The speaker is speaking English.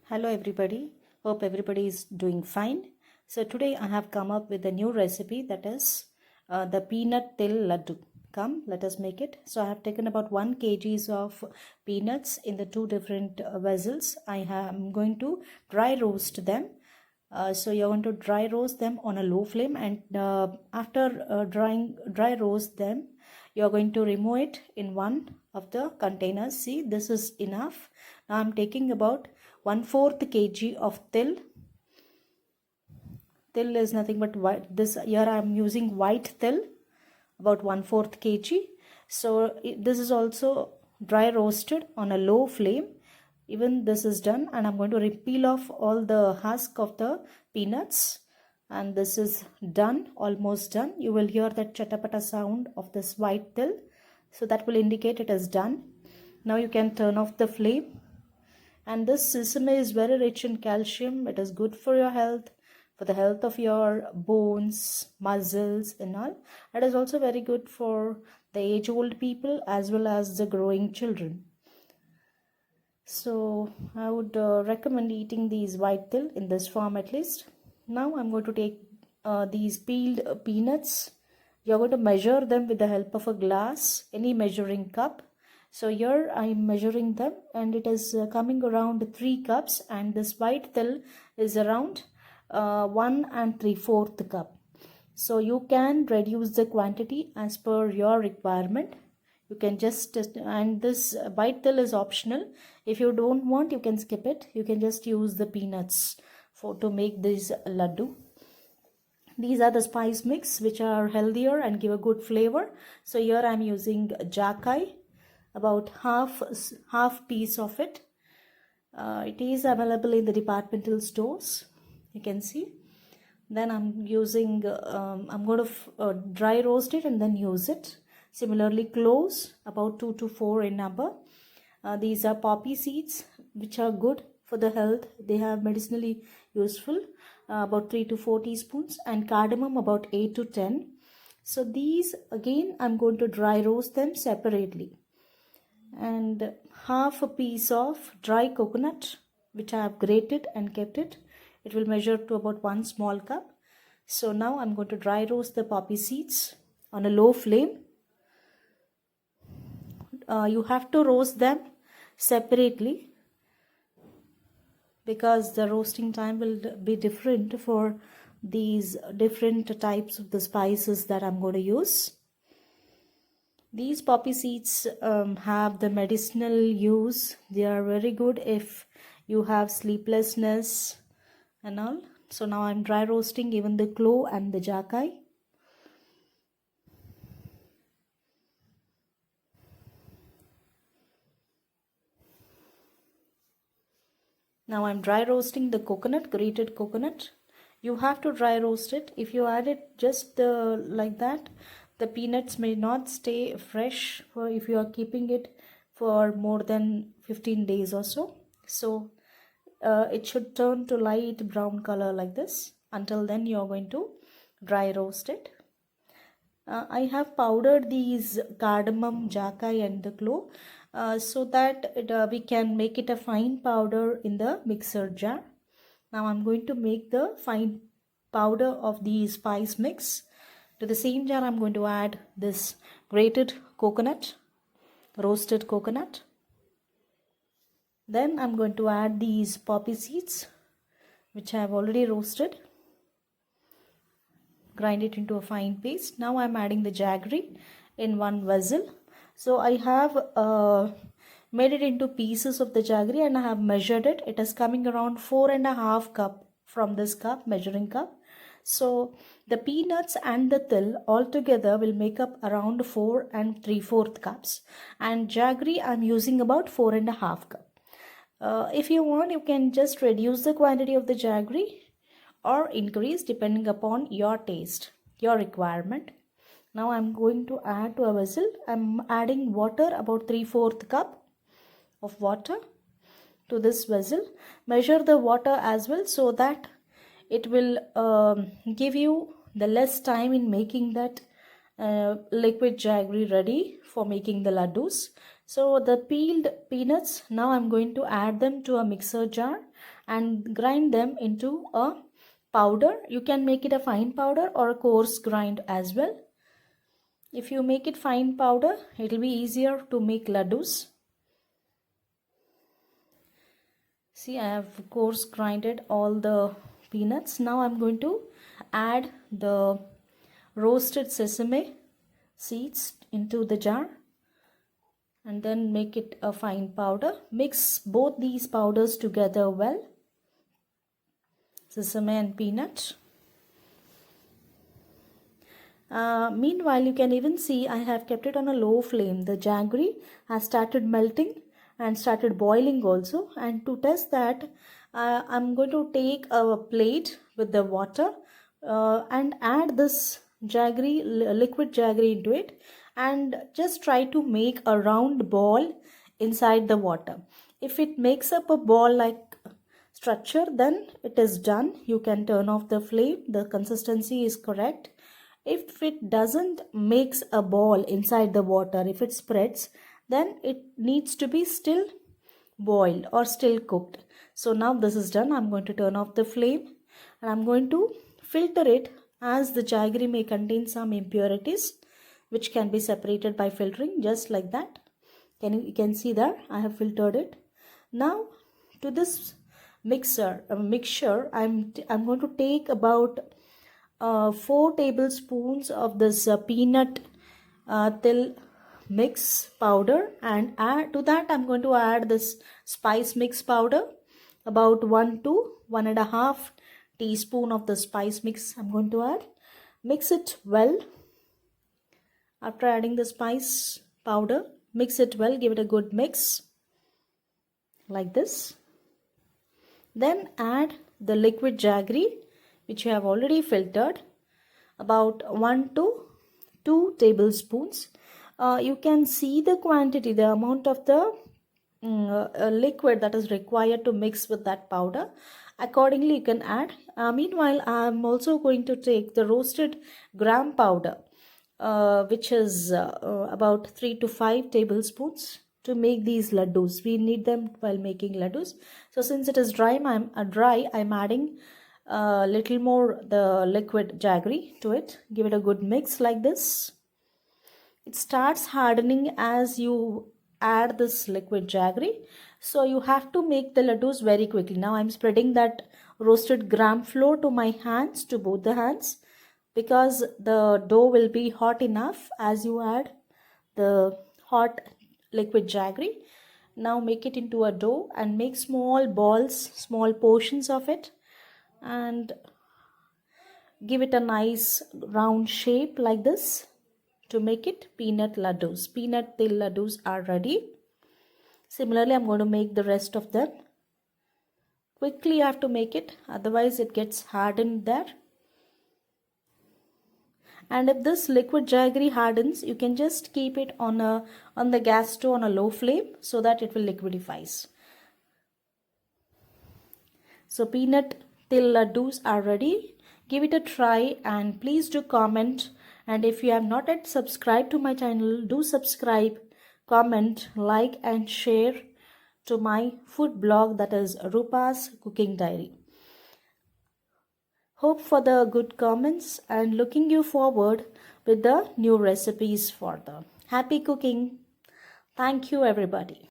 Hello everybody, hope everybody is doing fine. So today I have come up with a new recipe, that is the peanut til laddu. Come, let us make it. So I have taken about 1 kg of peanuts in the two different vessels. I am going to dry roast them. So you're going to dry roast them on a low flame, and after dry roast them, you're going to remove it in one of the containers. See, this is enough. Now I'm taking about 1/4 kg of til. Til is nothing but white. This here I am using white til, about 1/4 kg. So this is also dry roasted on a low flame. Even this is done, and I'm going to peel off all the husk of the peanuts, and this is done, almost done. You will hear that chatapata sound of this white til, so that will indicate it is done. Now you can turn off the flame. And this sesame is very rich in calcium. It is good for your health, for the health of your bones, muscles and all. It is also very good for the age-old people as well as the growing children. So I would recommend eating these white til in this form at least. Now I'm going to take these peeled peanuts. You're going to measure them with the help of a glass, any measuring cup. So here I'm measuring them, and it is coming around 3 cups, and this white til is around 1 3/4 cup. So you can reduce the quantity as per your requirement. You can just, and this white til is optional. If you don't want, you can skip it. You can just use the peanuts to make this laddu. These are the spice mix which are healthier and give a good flavor. So here I'm using Jhakai, about half piece of it. It is available in the departmental stores, you can see. Then I'm using I'm going to dry roast it and then use it. Similarly, cloves, about 2 to 4 in number. These are poppy seeds, which are good for the health. They have medicinally useful, about 3 to 4 teaspoons, and cardamom about 8 to 10. So these again I'm going to dry roast them separately. And half a piece of dry coconut, which I have grated and kept it. It will measure to about 1 small cup. So now I'm going to dry roast the poppy seeds on a low flame. You have to roast them separately because the roasting time will be different for these different types of the spices that I'm going to use. These poppy seeds have the medicinal use. They are very good if you have sleeplessness and all. So now I'm dry roasting even the clove and the Jhakai. Now I'm dry roasting the coconut, grated coconut. You have to dry roast it. If you add it just like that, the peanuts may not stay fresh for if you are keeping it for more than 15 days or so. So it should turn to light brown color like this. Until then you are going to dry roast it. I have powdered these cardamom, Jhakai and the clove so that we can make it a fine powder in the mixer jar. Now I'm going to make the fine powder of the spice mix. To the same jar I'm going to add this grated coconut, roasted coconut. Then I'm going to add these poppy seeds, which I have already roasted. Grind it into a fine paste. Now I'm adding the jaggery in one vessel. So I have made it into pieces of the jaggery, and I have measured it. It is coming around 4.5 cup from this cup, measuring cup. So the peanuts and the til altogether will make up around 4 3/4 cups, and jaggery I'm using about 4.5 cup. If you want, you can just reduce the quantity of the jaggery or increase depending upon your taste, your requirement. Now I'm going to add to a vessel. I'm adding water, about 3/4 cup of water to this vessel. Measure the water as well so that it will give you the less time in making that liquid jaggery ready for making the laddus. So the peeled peanuts, now I'm going to add them to a mixer jar and grind them into a powder. You can make it a fine powder or a coarse grind as well. If you make it fine powder, it will be easier to make laddus. See, I have coarse grinded all the peanuts. Now I'm going to add the roasted sesame seeds into the jar and then make it a fine powder. Mix both these powders together well, sesame and peanut. Meanwhile, you can even see I have kept it on a low flame. The jaggery has started melting and started boiling also. And to test that, I'm going to take a plate with the water and add this jaggery, liquid jaggery into it, and just try to make a round ball inside the water. If it makes up a ball like structure, then it is done. You can turn off the flame. The consistency is correct. If it doesn't makes a ball inside the water, if it spreads, then it needs to be still boiled or still cooked. So now this is done. I'm going to turn off the flame and I'm going to filter it, as the jaggery may contain some impurities which can be separated by filtering, just like that. You can see that I have filtered it. Now to this mixture I'm going to take about 4 tablespoons of this peanut til mix powder, and add to that I'm going to add this spice mix powder, about 1 to 1.5 teaspoon of the spice mix I'm going to add. Mix it well. After adding the spice powder, mix it well, give it a good mix like this. Then add the liquid jaggery which you have already filtered, about 1 to 2 tablespoons. You can see the quantity, the amount of the liquid that is required to mix with that powder. Accordingly, you can add. Meanwhile, I am also going to take the roasted gram powder, which is about 3 to 5 tablespoons to make these laddus. We need them while making laddus. So since it is dry, I'm adding a little more the liquid jaggery to it. Give it a good mix like this. It starts hardening as you add this liquid jaggery, so you have to make the laddus very quickly. Now I'm spreading that roasted gram flour to my hands, to both the hands, because the dough will be hot enough as you add the hot liquid jaggery. Now make it into a dough and make small balls, small portions of it, and give it a nice round shape like this to make it peanut laddus. Peanut til laddus are ready. Similarly, I'm going to make the rest of them. Quickly you have to make it, otherwise it gets hardened there. And if this liquid jaggery hardens, you can just keep it on the gas stove on a low flame so that it will liquidifies. So peanut til laddus are ready. Give it a try and please do comment. And if you have not yet subscribed to my channel, do subscribe, comment, like and share to my food blog, that is Rupa's Cooking Diary. Hope for the good comments and looking you forward with the new recipes for the happy cooking. Thank you everybody.